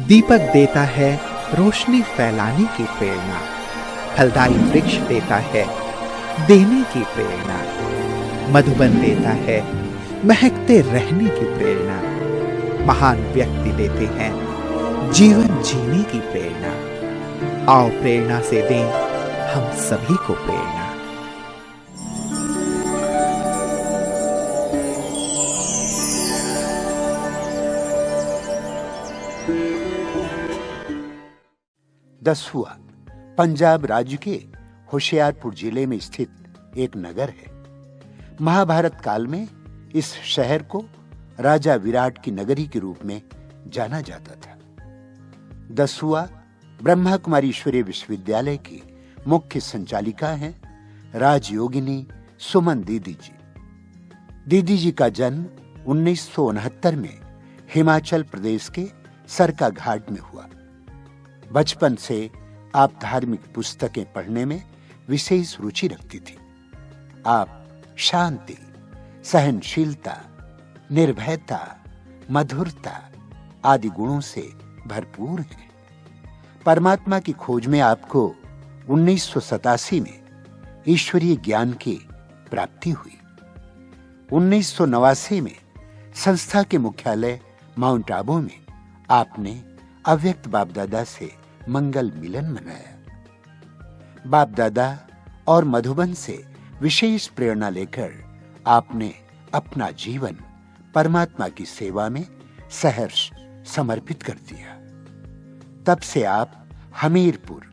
दीपक देता है रोशनी फैलाने की प्रेरणा, फलदायी वृक्ष देता है देने की प्रेरणा, मधुबन देता है महकते रहने की प्रेरणा, महान व्यक्ति देते हैं जीवन जीने की प्रेरणा। आओ प्रेरणा से दें हम सभी को प्रेरणा। दसुआ पंजाब राज्य के होशियारपुर जिले में स्थित एक नगर है। महाभारत काल में इस शहर को राजा विराट की नगरी के रूप में जाना जाता था। दसुआ ब्रह्मा कुमारी ईश्वरीय विश्वविद्यालय की मुख्य संचालिका हैं राजयोगिनी सुमन दीदी जी। दीदी जी का जन्म 1969 में हिमाचल प्रदेश के सरका घाट में हुआ। बचपन से आप धार्मिक पुस्तकें पढ़ने में विशेष रुचि रखती थी। आप शांति, सहनशीलता, निर्भयता, मधुरता आदि गुणों से भरपूर हैं। परमात्मा की खोज में आपको 1987 में ईश्वरीय ज्ञान की प्राप्ति हुई। 1989 में संस्था के मुख्यालय माउंट आबू में आपने अव्यक्त बाप दादा से मंगल मिलन मनाया। बाप दादा और मधुबन से विशेष प्रेरणा लेकर आपने अपना जीवन परमात्मा की सेवा में सहर्ष समर्पित कर दिया। तब से आप हमीरपुर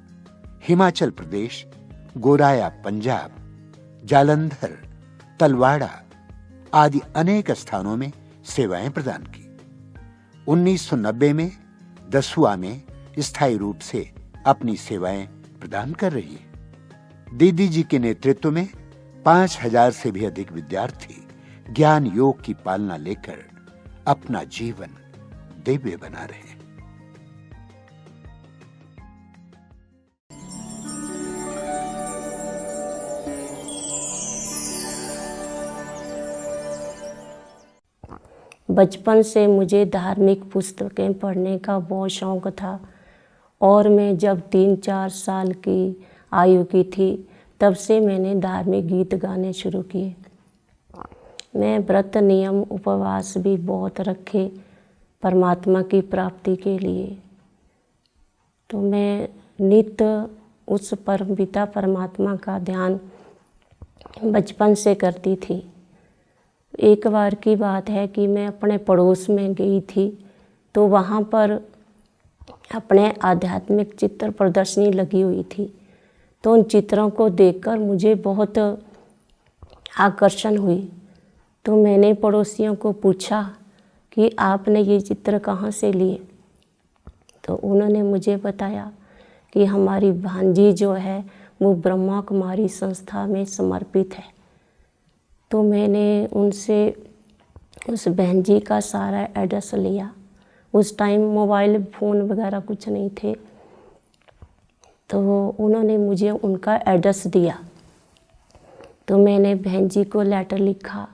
हिमाचल प्रदेश, गोराया पंजाब, जालंधर, तलवाड़ा आदि अनेक स्थानों में सेवाएं प्रदान की। 1990 में दसुआ में स्थायी रूप से अपनी सेवाएं प्रदान कर रही है। दीदी जी के नेतृत्व में 5000 से भी अधिक विद्यार्थी ज्ञान योग की पालना लेकर अपना जीवन दिव्य बना रहे हैं। बचपन से मुझे धार्मिक पुस्तकें पढ़ने का बहुत शौक़ था और मैं जब 3-4 साल की आयु की थी तब से मैंने धार्मिक गीत गाने शुरू किए। मैं व्रत, नियम, उपवास भी बहुत रखे परमात्मा की प्राप्ति के लिए। तो मैं नित्य उस परम पिता परमात्मा का ध्यान बचपन से करती थी। एक बार की बात है कि मैं अपने पड़ोस में गई थी तो वहाँ पर अपने आध्यात्मिक चित्र प्रदर्शनी लगी हुई थी। तो उन चित्रों को देखकर मुझे बहुत आकर्षण हुई। तो मैंने पड़ोसियों को पूछा कि आपने ये चित्र कहाँ से लिए। तो उन्होंने मुझे बताया कि हमारी भांजी जो है वो ब्रह्मा कुमारी संस्था में समर्पित है। तो मैंने उनसे उस बहन जी का सारा एड्रेस लिया। उस टाइम मोबाइल फ़ोन वगैरह कुछ नहीं थे। तो उन्होंने मुझे उनका एड्रेस दिया। तो मैंने बहन जी को लेटर लिखा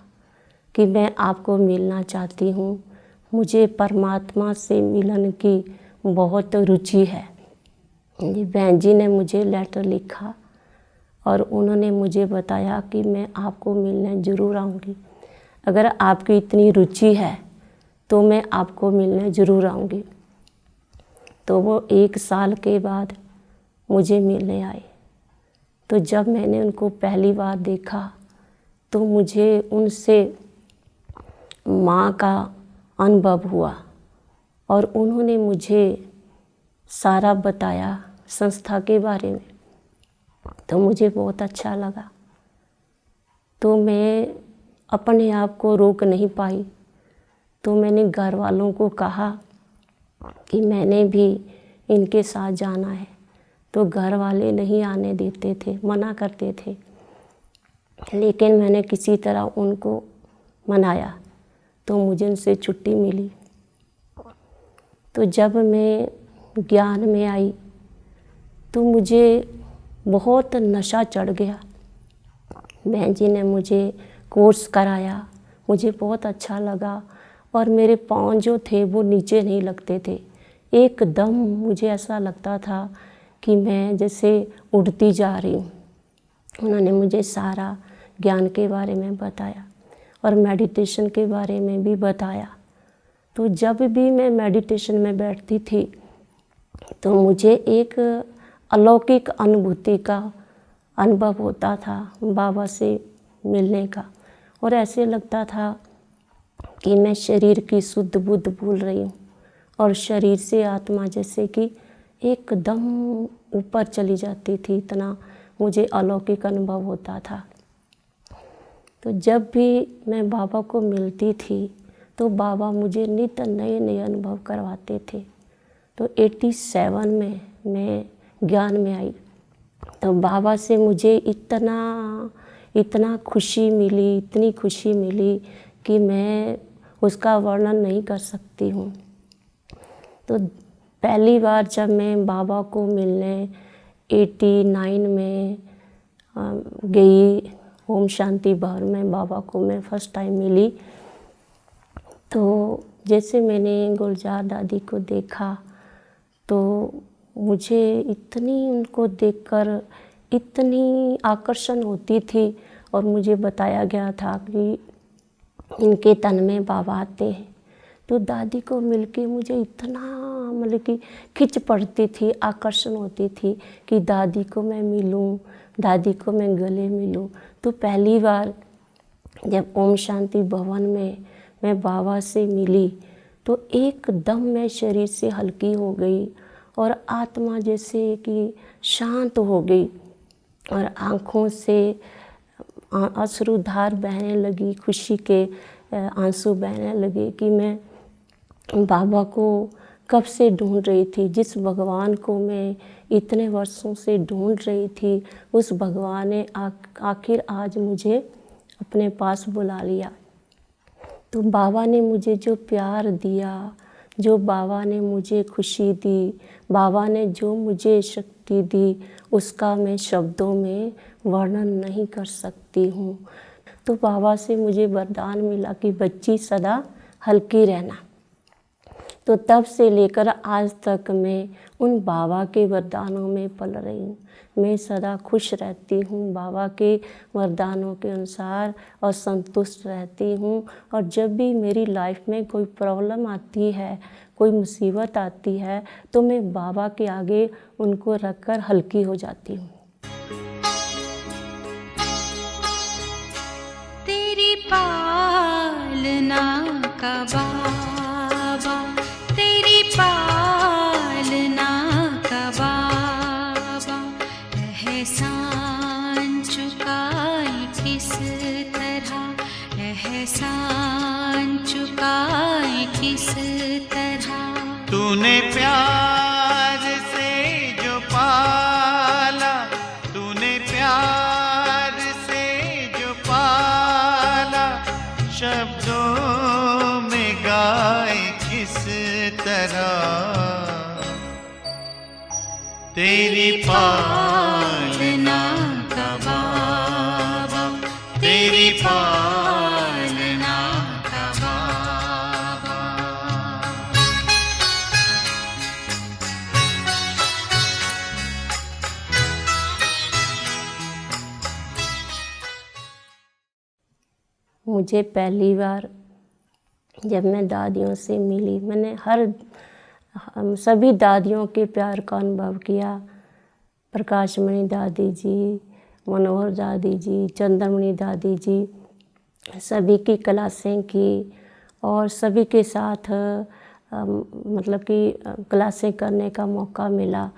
कि मैं आपको मिलना चाहती हूँ, मुझे परमात्मा से मिलन की बहुत रुचि है। बहन जी ने मुझे लेटर लिखा और उन्होंने मुझे बताया कि मैं आपको मिलने ज़रूर आऊँगी। अगर आपकी इतनी रुचि है तो मैं आपको मिलने ज़रूर आऊँगी। तो वो 1 साल के बाद मुझे मिलने आए। तो जब मैंने उनको पहली बार देखा तो मुझे उनसे माँ का अनुभव हुआ और उन्होंने मुझे सारा बताया संस्था के बारे में। तो मुझे बहुत अच्छा लगा। तो मैं अपने आप को रोक नहीं पाई। तो मैंने घर वालों को कहा कि मैंने भी इनके साथ जाना है। तो घर वाले नहीं आने देते थे, मना करते थे। लेकिन मैंने किसी तरह उनको मनाया तो मुझे उनसे छुट्टी मिली। तो जब मैं ज्ञान में आई तो मुझे बहुत नशा चढ़ गया। बहन जी ने मुझे कोर्स कराया, मुझे बहुत अच्छा लगा और मेरे पाँव जो थे वो नीचे नहीं लगते थे एकदम मुझे ऐसा लगता था कि मैं जैसे उड़ती जा रही हूँ। उन्होंने मुझे सारा ज्ञान के बारे में बताया और मेडिटेशन के बारे में भी बताया। तो जब भी मैं मेडिटेशन में बैठती थी तो मुझे एक अलौकिक अनुभूति का अनुभव होता था बाबा से मिलने का, और ऐसे लगता था कि मैं शरीर की शुद्ध बुद्ध भूल रही हूँ और शरीर से आत्मा जैसे कि एकदम ऊपर चली जाती थी। इतना मुझे अलौकिक अनुभव होता था। तो जब भी मैं बाबा को मिलती थी तो बाबा मुझे नित्य नए नए अनुभव करवाते थे। तो 87 में मैं ज्ञान में आई तो बाबा से मुझे इतना खुशी मिली, इतनी खुशी मिली कि मैं उसका वर्णन नहीं कर सकती हूँ। तो पहली बार जब मैं बाबा को मिलने 89 में गई, ओम शांति भवन में बाबा को मैं फर्स्ट टाइम मिली, तो जैसे मैंने गुलजार दादी को देखा तो मुझे इतनी उनको देखकर इतनी आकर्षण होती थी, और मुझे बताया गया था कि इनके तन में बाबा आते हैं। तो दादी को मिलके मुझे इतना मतलब कि खिंच पड़ती थी, आकर्षण होती थी कि दादी को मैं मिलूं, दादी को मैं गले मिलूं। तो पहली बार जब ओम शांति भवन में मैं बाबा से मिली तो एकदम मैं शरीर से हल्की हो गई और आत्मा जैसे कि शांत हो गई और आँखों से अश्रुधार बहने लगी, खुशी के आंसू बहने लगे कि मैं बाबा को कब से ढूंढ रही थी। जिस भगवान को मैं इतने वर्षों से ढूंढ रही थी, उस भगवान ने आखिर आज मुझे अपने पास बुला लिया। तो बाबा ने मुझे जो प्यार दिया, जो बाबा ने मुझे खुशी दी, बाबा ने जो मुझे शक्ति दी, उसका मैं शब्दों में वर्णन नहीं कर सकती हूँ। तो बाबा से मुझे वरदान मिला कि बच्ची सदा हल्की रहना। तो तब से लेकर आज तक मैं उन बाबा के वरदानों में पल रही हूँ। मैं सदा खुश रहती हूँ बाबा के वरदानों के अनुसार और संतुष्ट रहती हूँ। और जब भी मेरी लाइफ में कोई प्रॉब्लम आती है, कोई मुसीबत आती है, तो मैं बाबा के आगे उनको रखकर हल्की हो जाती हूँ। तेरी पालना का बाबा, तेरी पालना का बाबा, एहसान चुकाए किस तरह, एहसान चुकाए किस तरह। तूने प्यार से जो पाला, तूने प्यार से जो पाला, शब्दों में गाए किस तरह। तेरी पालना का बाबा, तेरी पालना का बाबा। मुझे पहली बार जब मैं दादियों से मिली, मैंने सभी दादियों के प्यार का अनुभव किया। प्रकाशमणि दादी जी, मनोहर दादी जी, चंद्रमणि दादी जी, सभी की क्लासें की और सभी के साथ मतलब कि क्लासें करने का मौका मिला।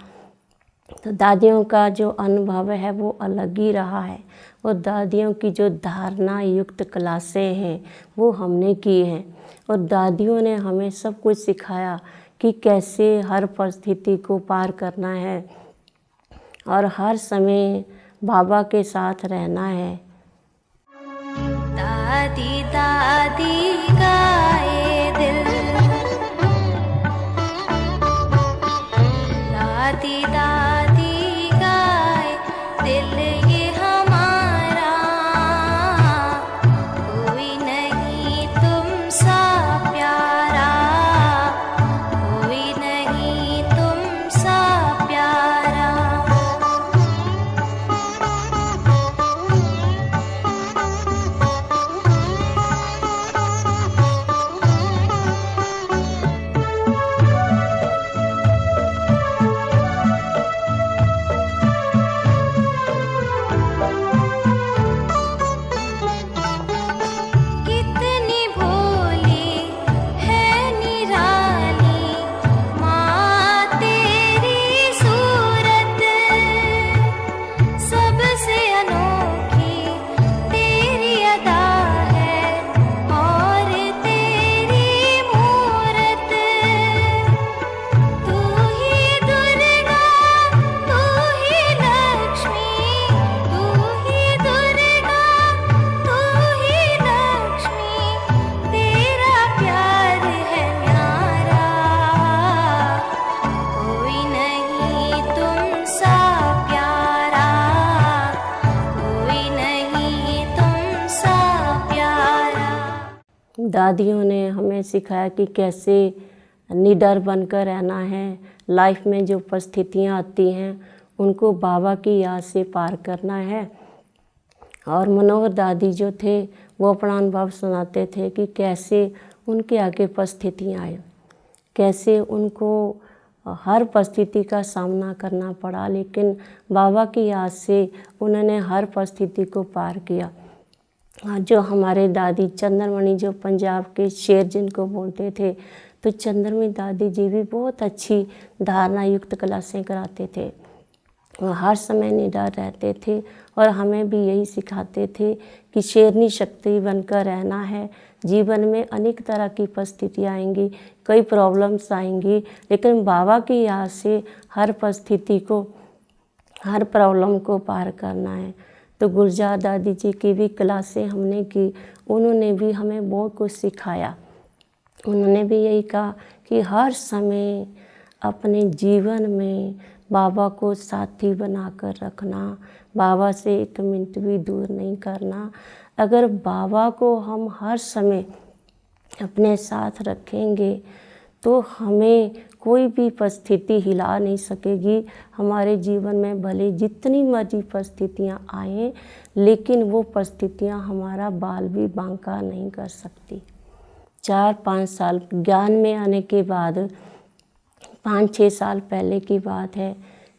तो दादियों का जो अनुभव है वो अलग ही रहा है, और दादियों की जो धारणा युक्त क्लासें हैं वो हमने की हैं, और दादियों ने हमें सब कुछ सिखाया कि कैसे हर परिस्थिति को पार करना है और हर समय बाबा के साथ रहना है। दादी दादी गाए दिल, दादी दादी गाए दिल, ये हमारा कोई नहीं तुम सा प्यारा, कोई नहीं दादियों ने हमें सिखाया कि कैसे निडर बनकर रहना है, लाइफ में जो परिस्थितियाँ आती हैं उनको बाबा की याद से पार करना है। और मनोहर दादी जो थे वो अपना अनुभव सुनाते थे कि कैसे उनके आगे परिस्थितियाँ आए, कैसे उनको हर परिस्थिति का सामना करना पड़ा, लेकिन बाबा की याद से उन्होंने हर परिस्थिति को पार किया। जो हमारे दादी चंद्रमणि जो पंजाब के शेर जिनको बोलते थे, तो चंद्रमणि दादी जी भी बहुत अच्छी धारणा युक्त क्लासें कराते थे। वो हर समय निडर रहते थे और हमें भी यही सिखाते थे कि शेरनी शक्ति बनकर रहना है। जीवन में अनेक तरह की परिस्थितियाँ आएंगी, कई प्रॉब्लम्स आएंगी, लेकिन बाबा की याद से हर परिस्थिति को, हर प्रॉब्लम को पार करना है। तो गुलजार दादी जी की भी क्लासें हमने की, उन्होंने भी हमें बहुत कुछ सिखाया। उन्होंने भी यही कहा कि हर समय अपने जीवन में बाबा को साथी बनाकर रखना, बाबा से एक मिनट भी दूर नहीं करना। अगर बाबा को हम हर समय अपने साथ रखेंगे तो हमें कोई भी परिस्थिति हिला नहीं सकेगी। हमारे जीवन में भले जितनी मर्जी परिस्थितियाँ आएँ, लेकिन वो परिस्थितियाँ हमारा बाल भी बांका नहीं कर सकती। 4-5 साल ज्ञान में आने के बाद, 5-6 साल पहले की बात है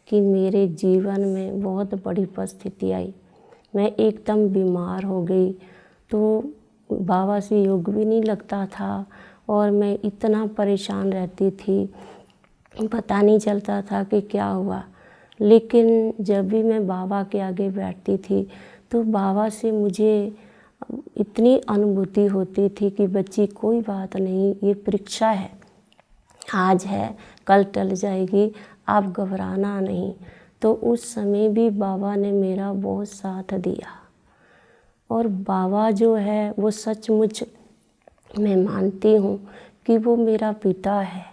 कि मेरे जीवन में बहुत बड़ी परिस्थिति आई। मैं एकदम बीमार हो गई, तो बाबा से योग भी नहीं लगता था और मैं इतना परेशान रहती थी, पता नहीं चलता था कि क्या हुआ। लेकिन जब भी मैं बाबा के आगे बैठती थी तो बाबा से मुझे इतनी अनुभूति होती थी कि बच्ची कोई बात नहीं, ये परीक्षा है, आज है कल टल जाएगी, आप घबराना नहीं। तो उस समय भी बाबा ने मेरा बहुत साथ दिया। और बाबा जो है वो सचमुच मैं मानती हूँ कि वो मेरा पिता है,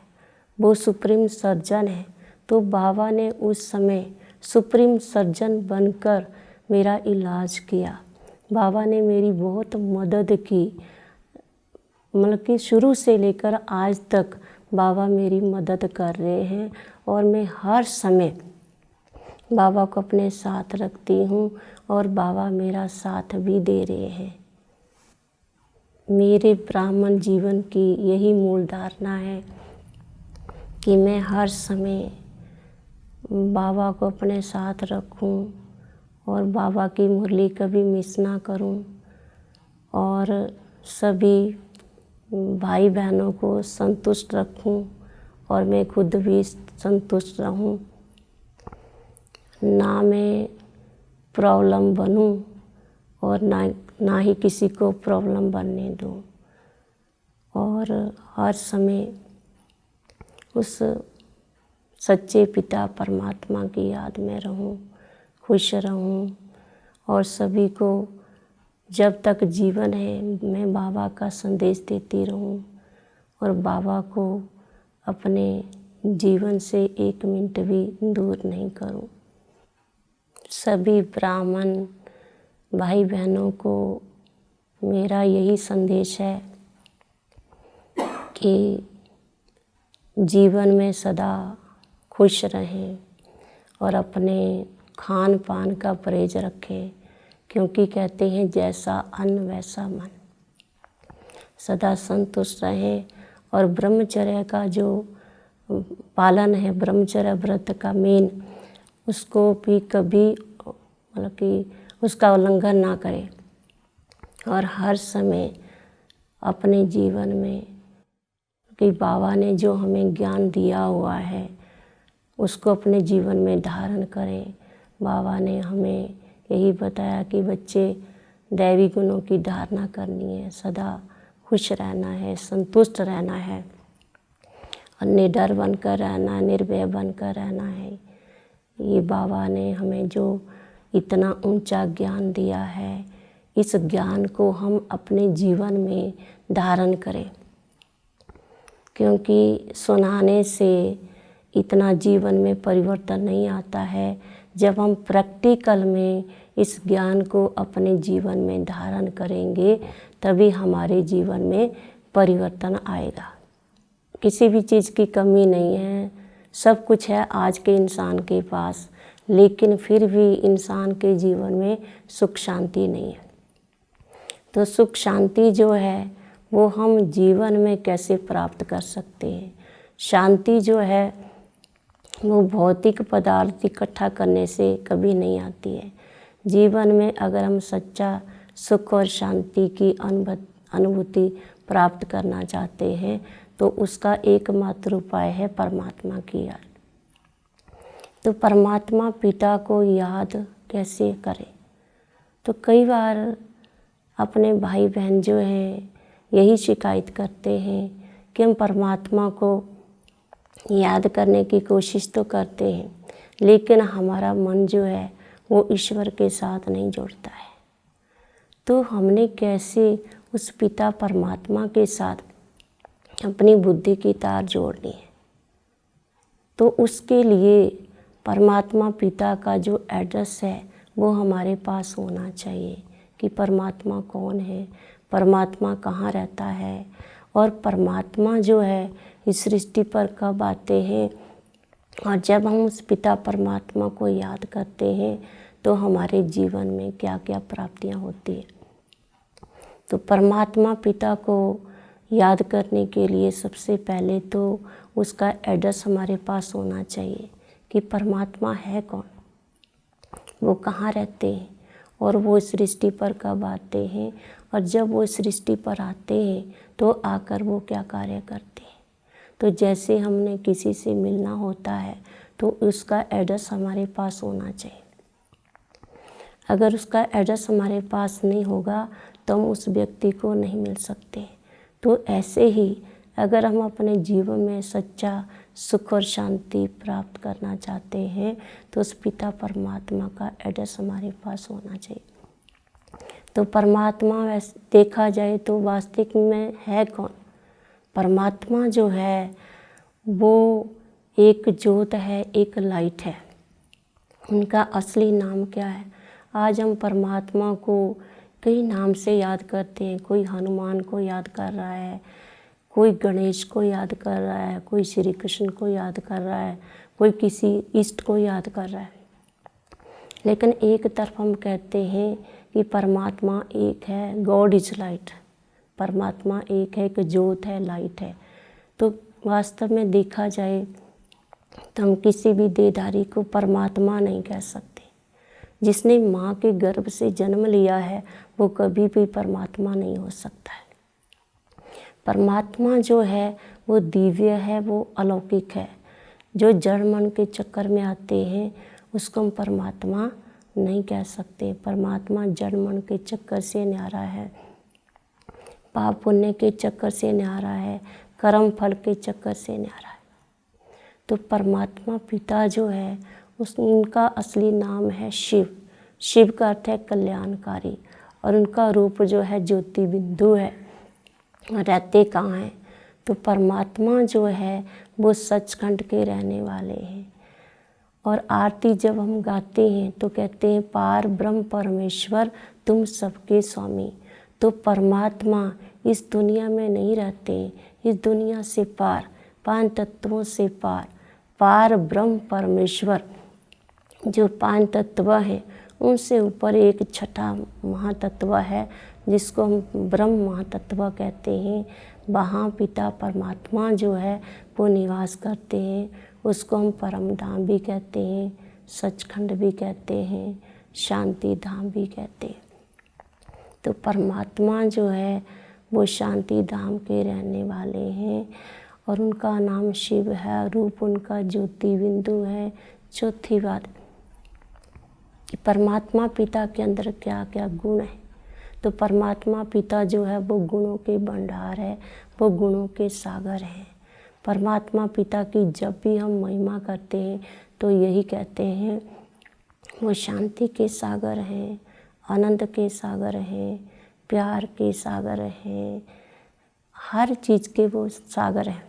वो सुप्रीम सर्जन है। तो बाबा ने उस समय सुप्रीम सर्जन बनकर मेरा इलाज किया। बाबा ने मेरी बहुत मदद की, मतलब कि शुरू से लेकर आज तक बाबा मेरी मदद कर रहे हैं और मैं हर समय बाबा को अपने साथ रखती हूँ और बाबा मेरा साथ भी दे रहे हैं। मेरे ब्राह्मण जीवन की यही मूल धारणा है कि मैं हर समय बाबा को अपने साथ रखूं और बाबा की मुरली कभी मिस ना करूं और सभी भाई बहनों को संतुष्ट रखूं और मैं खुद भी संतुष्ट रहूं, ना मैं प्रॉब्लम बनूं और ना ही किसी को प्रॉब्लम बनने दूं। और हर समय उस सच्चे पिता परमात्मा की याद में रहूं, खुश रहूं और सभी को जब तक जीवन है मैं बाबा का संदेश देती रहूं और बाबा को अपने जीवन से एक मिनट भी दूर नहीं करूं। सभी ब्राह्मण भाई बहनों को मेरा यही संदेश है कि जीवन में सदा खुश रहें और अपने खान पान का परहेज रखें, क्योंकि कहते हैं जैसा अन्न वैसा मन। सदा संतुष्ट रहें और ब्रह्मचर्य का जो पालन है, ब्रह्मचर्य व्रत का मेन, उसको भी कभी मतलब कि उसका उल्लंघन ना करें और हर समय अपने जीवन में कि बाबा ने जो हमें ज्ञान दिया हुआ है उसको अपने जीवन में धारण करें। बाबा ने हमें यही बताया कि बच्चे दैवी गुणों की धारणा करनी है, सदा खुश रहना है, संतुष्ट रहना है और निडर बनकर रहना, निर्भय बनकर रहना है। ये बाबा ने हमें जो इतना ऊंचा ज्ञान दिया है, इस ज्ञान को हम अपने जीवन में धारण करें, क्योंकि सुनाने से इतना जीवन में परिवर्तन नहीं आता है। जब हम प्रैक्टिकल में इस ज्ञान को अपने जीवन में धारण करेंगे तभी हमारे जीवन में परिवर्तन आएगा। किसी भी चीज़ की कमी नहीं है, सब कुछ है आज के इंसान के पास, लेकिन फिर भी इंसान के जीवन में सुख शांति नहीं है। तो सुख शांति जो है वो हम जीवन में कैसे प्राप्त कर सकते हैं? शांति जो है वो भौतिक पदार्थ इकट्ठा करने से कभी नहीं आती है। जीवन में अगर हम सच्चा सुख और शांति की अनुभूति प्राप्त करना चाहते हैं तो उसका एकमात्र उपाय है परमात्मा की याद। तो परमात्मा पिता को याद कैसे करें? तो कई बार अपने भाई बहन जो हैं यही शिकायत करते हैं कि हम परमात्मा को याद करने की कोशिश तो करते हैं, लेकिन हमारा मन जो है वो ईश्वर के साथ नहीं जुड़ता है। तो हमने कैसे उस पिता परमात्मा के साथ अपनी बुद्धि की तार जोड़नी है? तो उसके लिए परमात्मा पिता का जो एड्रेस है वो हमारे पास होना चाहिए कि परमात्मा कौन है, परमात्मा कहाँ रहता है, और परमात्मा जो है इस सृष्टि पर कब आते हैं। और जब हम उस पिता परमात्मा को याद करते हैं तो हमारे जीवन में क्या क्या प्राप्तियाँ होती हैं। तो परमात्मा पिता को याद करने के लिए सबसे पहले तो उसका एड्रेस हमारे पास होना चाहिए कि परमात्मा है कौन, वो कहाँ रहते हैं और वो इस सृष्टि पर कब आते हैं, और जब वो इस सृष्टि पर आते हैं तो आकर वो क्या कार्य करते हैं। तो जैसे हमने किसी से मिलना होता है तो उसका एड्रेस हमारे पास होना चाहिए। अगर उसका एड्रेस हमारे पास नहीं होगा तो हम उस व्यक्ति को नहीं मिल सकते। तो ऐसे ही अगर हम अपने जीवन में सच्चा सुख और शांति प्राप्त करना चाहते हैं तो उस पिता परमात्मा का एड्रेस हमारे पास होना चाहिए। तो परमात्मा वैसे देखा जाए तो वास्तविक में है कौन? परमात्मा जो है वो एक ज्योत है, एक लाइट है। उनका असली नाम क्या है? आज हम परमात्मा को कई नाम से याद करते हैं। कोई हनुमान को याद कर रहा है, कोई गणेश को याद कर रहा है, कोई श्री कृष्ण को याद कर रहा है, कोई किसी इष्ट को याद कर रहा है। लेकिन एक तरफ हम कहते हैं कि परमात्मा एक है, गॉड इज लाइट। परमात्मा एक है, एक ज्योत है, लाइट है। तो वास्तव में देखा जाए तो हम किसी भी देहधारी को परमात्मा नहीं कह सकते। जिसने माँ के गर्भ से जन्म लिया है वो कभी भी परमात्मा नहीं हो सकता है। परमात्मा जो है वो दिव्य है, वो अलौकिक है। जो जड़ मन के चक्कर में आते हैं उसको हम परमात्मा नहीं कह सकते। परमात्मा जड़ मन के चक्कर से न्यारा है, पाप पुण्य के चक्कर से न्यारा है, कर्म फल के चक्कर से न्यारा है। तो परमात्मा पिता जो है उनका असली नाम है शिव। शिव का अर्थ है कल्याणकारी, और उनका रूप जो है ज्योति बिंदु है। रहते कहाँ हैं? तो परमात्मा जो है वो सचखंड के रहने वाले हैं। और आरती जब हम गाते हैं तो कहते हैं पार ब्रह्म परमेश्वर तुम सबके स्वामी। तो परमात्मा इस दुनिया में नहीं रहते, इस दुनिया से पार, पांच तत्वों से पार, पार ब्रह्म परमेश्वर जो पांच तत्व हैं उनसे ऊपर एक छठा महातत्व है जिसको हम ब्रह्म महातत्व कहते हैं। वहाँ पिता परमात्मा जो है वो निवास करते हैं। उसको हम परम धाम भी कहते हैं, सचखंड भी कहते हैं, शांति धाम भी कहते हैं। तो परमात्मा जो है वो शांति धाम के रहने वाले हैं और उनका नाम शिव है, रूप उनका ज्योति बिंदु है। चौथी बात, परमात्मा पिता के अंदर क्या क्या गुण है? तो परमात्मा पिता जो है वो गुणों के भंडार है, वो गुणों के सागर हैं। परमात्मा पिता की जब भी हम महिमा करते हैं तो यही कहते हैं वो शांति के सागर हैं, आनंद के सागर हैं, प्यार के सागर हैं, हर चीज़ के वो सागर हैं।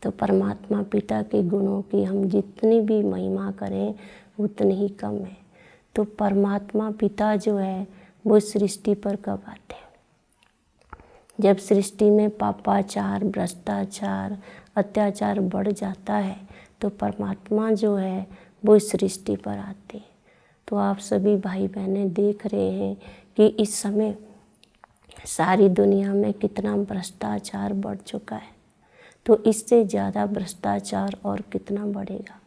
तो परमात्मा पिता के गुणों की हम जितनी भी महिमा करें उतनी ही कम है। तो परमात्मा पिता जो है वो सृष्टि पर कब आते हैं? जब सृष्टि में पापाचार, भ्रष्टाचार, अत्याचार बढ़ जाता है तो परमात्मा जो है वो सृष्टि पर आते हैं। तो आप सभी भाई बहनें देख रहे हैं कि इस समय सारी दुनिया में कितना भ्रष्टाचार बढ़ चुका है, तो इससे ज़्यादा भ्रष्टाचार और कितना बढ़ेगा।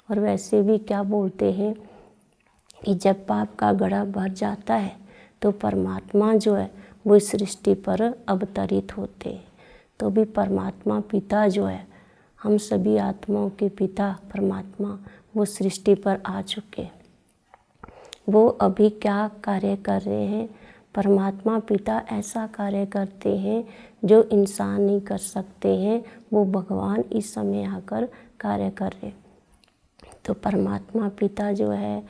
और वैसे भी क्या बोलते हैं कि जब पाप का घड़ा भर जाता है तो परमात्मा जो है वो सृष्टि पर अवतरित होते हैं। तो भी परमात्मा पिता जो है, हम सभी आत्माओं के पिता परमात्मा, वो सृष्टि पर आ चुके हैं। वो अभी क्या कार्य कर रहे हैं? परमात्मा पिता ऐसा कार्य करते हैं जो इंसान नहीं कर सकते हैं, वो भगवान इस समय आकर कार्य कर रहे हैं। तो परमात्मा पिता जो है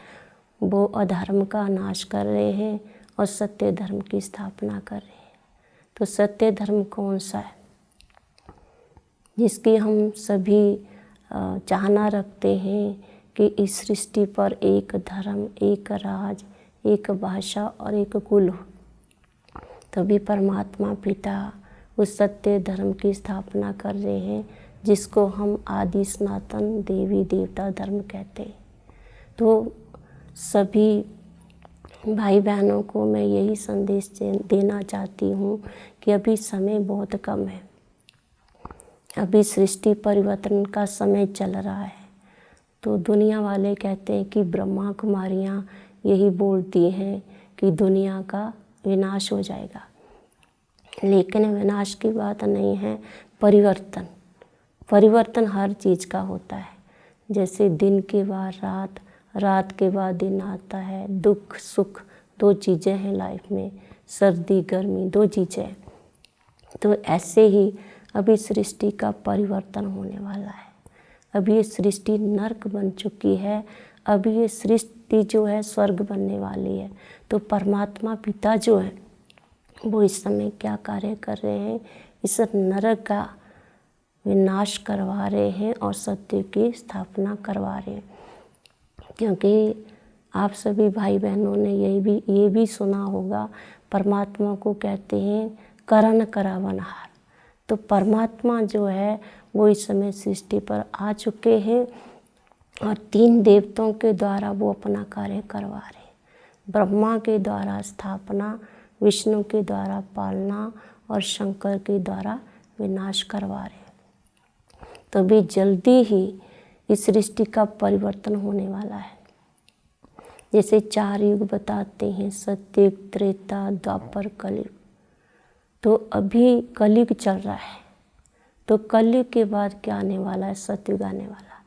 वो अधर्म का नाश कर रहे हैं और सत्य धर्म की स्थापना कर रहे हैं। तो सत्य धर्म कौन सा है? जिसकी हम सभी चाहना रखते हैं कि इस सृष्टि पर एक धर्म, एक राज, एक भाषा और एक कुल हो। तभी परमात्मा पिता उस सत्य धर्म की स्थापना कर रहे हैं जिसको हम आदि सनातन देवी देवता धर्म कहते हैं। तो सभी भाई बहनों को मैं यही संदेश देना चाहती हूँ कि अभी समय बहुत कम है, अभी सृष्टि परिवर्तन का समय चल रहा है। तो दुनिया वाले कहते हैं कि ब्रह्मा कुमारियाँ यही बोलती हैं कि दुनिया का विनाश हो जाएगा, लेकिन विनाश की बात नहीं है, परिवर्तन। परिवर्तन हर चीज़ का होता है। जैसे दिन के बाद रात, रात के बाद दिन आता है, दुख सुख दो चीज़ें हैं लाइफ में, सर्दी गर्मी दो चीज़ें हैं। तो ऐसे ही अभी सृष्टि का परिवर्तन होने वाला है। अभी ये सृष्टि नर्क बन चुकी है, अभी ये सृष्टि जो है स्वर्ग बनने वाली है। तो परमात्मा पिता जो है वो इस समय क्या कार्य कर रहे हैं? इस नरक का विनाश करवा रहे हैं और सत्य की स्थापना करवा रहे हैं। क्योंकि आप सभी भाई बहनों ने ये भी सुना होगा, परमात्मा को कहते हैं करण करावनहार। तो परमात्मा जो है वो इस समय सृष्टि पर आ चुके हैं और 3 देवताओं के द्वारा वो अपना कार्य करवा रहे हैं। ब्रह्मा के द्वारा स्थापना, विष्णु के द्वारा पालना और शंकर के द्वारा विनाश करवा रहे हैं। तो भी जल्दी ही इस सृष्टि का परिवर्तन होने वाला है। जैसे 4 युग बताते हैं, सतयुग, त्रेता, द्वापर, कलयुग। तो अभी कलयुग चल रहा है, तो कलयुग के बाद क्या आने वाला है? सतयुग आने वाला है।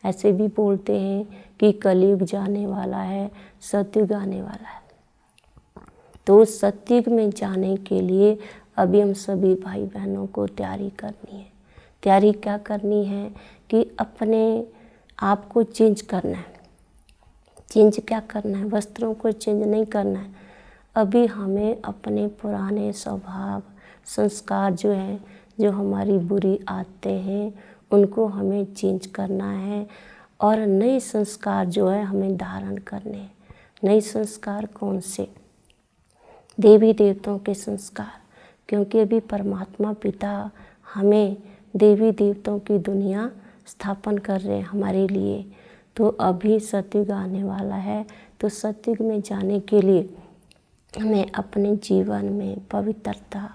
ऐसे भी बोलते हैं कि कलयुग जाने वाला है, सतयुग आने वाला है। तो उस सतयुग में जाने के लिए अभी हम सभी भाई बहनों को तैयारी करनी है। तैयारी क्या करनी है कि अपने आप को चेंज करना है। चेंज क्या करना है? वस्त्रों को चेंज नहीं करना है। अभी हमें अपने पुराने स्वभाव, संस्कार जो हैं, जो हमारी बुरी आदतें हैं, उनको हमें चेंज करना है और नए संस्कार जो है हमें धारण करने हैं। नए संस्कार कौन से? देवी देवताओं के संस्कार। क्योंकि अभी परमात्मा पिता हमें देवी देवताओं की दुनिया स्थापन कर रहे हैं हमारे लिए। तो अभी सतयुग आने वाला है, तो सतयुग में जाने के लिए हमें अपने जीवन में पवित्रता,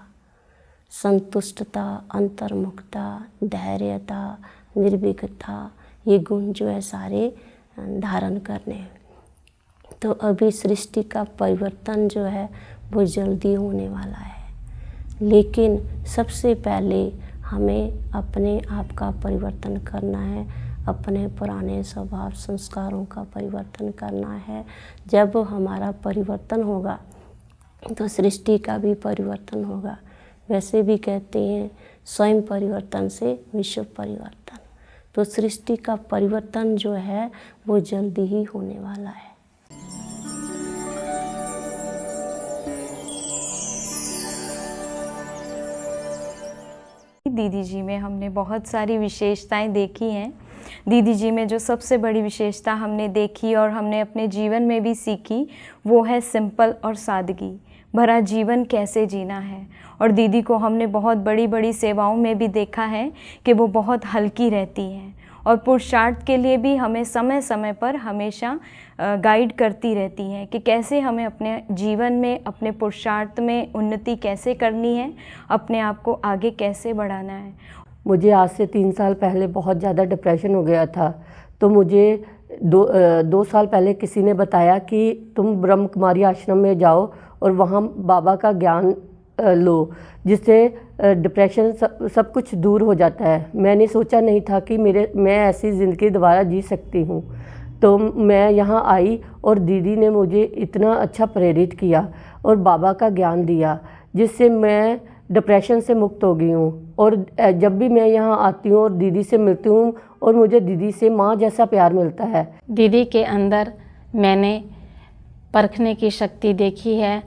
संतुष्टता, अंतर्मुखता, धैर्यता, निर्भीकता, ये गुण जो है सारे धारण करने हैं। तो अभी सृष्टि का परिवर्तन जो है वो जल्दी होने वाला है, लेकिन सबसे पहले हमें अपने आप का परिवर्तन करना है, अपने पुराने स्वभाव संस्कारों का परिवर्तन करना है। जब हमारा परिवर्तन होगा तो सृष्टि का भी परिवर्तन होगा। वैसे भी कहते हैं स्वयं परिवर्तन से विश्व परिवर्तन। तो सृष्टि का परिवर्तन जो है वो जल्दी ही होने वाला है। दीदी जी में हमने बहुत सारी विशेषताएं देखी हैं, दीदी जी में जो सबसे बड़ी विशेषता हमने देखी और हमने अपने जीवन में भी सीखी वो है सिंपल और सादगी भरा जीवन कैसे जीना है। और दीदी को हमने बहुत बड़ी बड़ी सेवाओं में भी देखा है कि वो बहुत हल्की रहती हैं और पुरुषार्थ के लिए भी हमें समय समय पर हमेशा गाइड करती रहती हैं कि कैसे हमें अपने जीवन में अपने पुरुषार्थ में उन्नति कैसे करनी है, अपने आप को आगे कैसे बढ़ाना है। मुझे आज से 3 साल पहले बहुत ज़्यादा डिप्रेशन हो गया था, तो मुझे 2 साल पहले किसी ने बताया कि तुम ब्रह्म कुमारी आश्रम में जाओ और वहाँ बाबा का ज्ञान लो, जिससे डिप्रेशन सब कुछ दूर हो जाता है। मैंने सोचा नहीं था कि मैं ऐसी ज़िंदगी दोबारा जी सकती हूँ। तो मैं यहाँ आई और दीदी ने मुझे इतना अच्छा प्रेरित किया और बाबा का ज्ञान दिया, जिससे मैं डिप्रेशन से मुक्त हो गई हूँ। और जब भी मैं यहाँ आती हूँ और दीदी से मिलती हूँ और मुझे दीदी से माँ जैसा प्यार मिलता है। दीदी के अंदर मैंने परखने की शक्ति देखी है।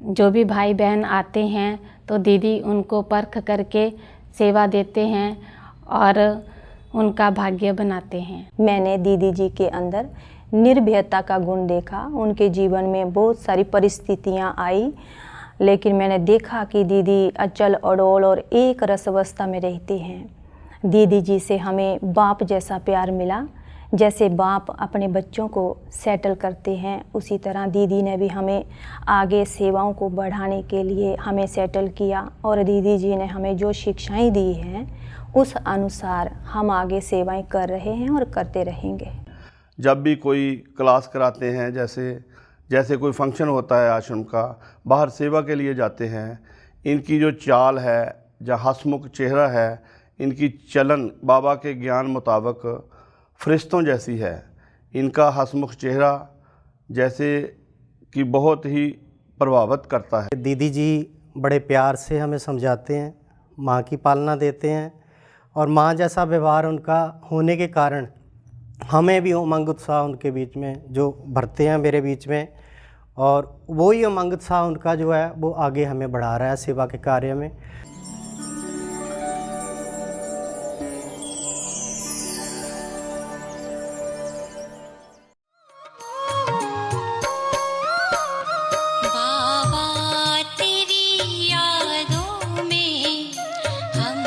जो भी भाई बहन आते हैं तो दीदी उनको परख करके सेवा देते हैं और उनका भाग्य बनाते हैं। मैंने दीदी जी के अंदर निर्भयता का गुण देखा। उनके जीवन में बहुत सारी परिस्थितियां आई, लेकिन मैंने देखा कि दीदी अचल अडोल और एक रस अवस्था में रहती हैं। दीदी जी से हमें बाप जैसा प्यार मिला। जैसे बाप अपने बच्चों को सेटल करते हैं, उसी तरह दीदी ने भी हमें आगे सेवाओं को बढ़ाने के लिए हमें सेटल किया। और दीदी जी ने हमें जो शिक्षाएं दी हैं उस अनुसार हम आगे सेवाएं कर रहे हैं और करते रहेंगे। जब भी कोई क्लास कराते हैं, जैसे कोई फंक्शन होता है आश्रम का, बाहर सेवा के लिए जाते हैं, इनकी जो चाल है, जो हंसमुख चेहरा है, इनकी चलन बाबा के ज्ञान मुताबिक फरिश्तों जैसी है। इनका हंसमुख चेहरा जैसे कि बहुत ही प्रभावित करता है। दीदी जी बड़े प्यार से हमें समझाते हैं, माँ की पालना देते हैं और माँ जैसा व्यवहार उनका होने के कारण हमें भी उमंग उत्साह उनके बीच में जो भरते हैं मेरे बीच में, और वही उमंग उत्साह उनका जो है वो आगे हमें बढ़ा रहा है सेवा के कार्य में। बाबा तेरी यादों में हम